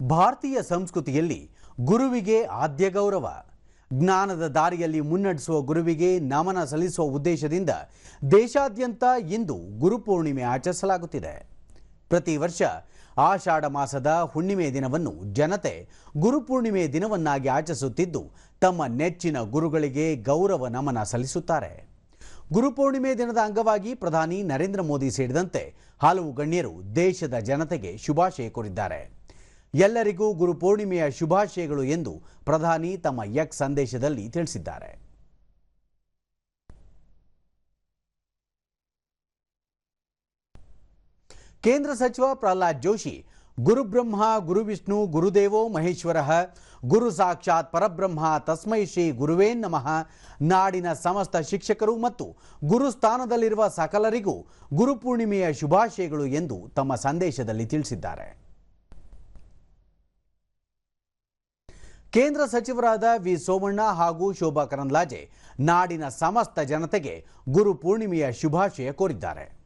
ಭಾರತೀಯ ಸಂಸ್ಕೃತಿಯಲ್ಲಿ ಗುರುವಿಗೆ ಆದ್ಯ ಗೌರವ. ಜ್ಞಾನದ ದಾರಿಯಲ್ಲಿ ಮುನ್ನಡೆಸುವ ಗುರುವಿಗೆ ನಮನ ಸಲ್ಲಿಸುವ ಉದ್ದೇಶದಿಂದ ದೇಶಾದ್ಯಂತ ಇಂದು ಗುರುಪೂರ್ಣಿಮೆ ಆಚರಿಸಲಾಗುತ್ತಿದೆ. ಪ್ರತಿ ವರ್ಷ ಆಷಾಢ ಮಾಸದ ಹುಣ್ಣಿಮೆ ದಿನವನ್ನು ಜನತೆ ಗುರುಪೂರ್ಣಿಮೆ ದಿನವನ್ನಾಗಿ ಆಚರಿಸುತ್ತಿದ್ದು ತಮ್ಮ ನೆಚ್ಚಿನ ಗುರುಗಳಿಗೆ ಗೌರವ ನಮನ ಸಲ್ಲಿಸುತ್ತಾರೆ. ಗುರುಪೂರ್ಣಿಮೆ ದಿನದ ಅಂಗವಾಗಿ ಪ್ರಧಾನಿ ನರೇಂದ್ರ ಮೋದಿ ಸೇರಿದಂತೆ ಹಲವು ಗಣ್ಯರು ದೇಶದ ಜನತೆಗೆ ಶುಭಾಶಯ ಕೋರಿದ್ದಾರೆ. ಎಲ್ಲರಿಗೂ ಗುರುಪೂರ್ಣಿಮೆಯ ಶುಭಾಶಯಗಳು ಎಂದು ಪ್ರಧಾನಿ ತಮ್ಮ ಎಕ್ಸ್ ಸಂದೇಶದಲ್ಲಿ ತಿಳಿಸಿದ್ದಾರೆ. ಕೇಂದ್ರ ಸಚಿವ ಪ್ರಹ್ಲಾದ್ ಜೋಶಿ ಗುರುಬ್ರಹ್ಮ ಗುರುವಿಷ್ಣು ಗುರುದೇವೋ ಮಹೇಶ್ವರಃ ಗುರು ಸಾಕ್ಷಾತ್ ಪರಬ್ರಹ್ಮ ತಸ್ಮೈ ಶ್ರೀ ಗುರುವೇ ನಮಃ. ನಾಡಿನ ಸಮಸ್ತ ಶಿಕ್ಷಕರು ಮತ್ತು ಗುರುಸ್ಥಾನದಲ್ಲಿರುವ ಸಕಲರಿಗೂ ಗುರುಪೂರ್ಣಿಮೆಯ ಶುಭಾಶಯಗಳು ಎಂದು ತಮ್ಮ ಸಂದೇಶದಲ್ಲಿ ತಿಳಿಸಿದ್ದಾರೆ. ಕೇಂದ್ರ ಸಚಿವರಾದ ವಿ ಸೋಮಣ್ಣ ಹಾಗೂ ಶೋಭಾ ಕರಂದ್ಲಾಜೆ ನಾಡಿನ ಸಮಸ್ತ ಜನತೆಗೆ ಗುರುಪೂರ್ಣಿಮೆಯ ಶುಭಾಶಯ ಕೋರಿದ್ದಾರೆ.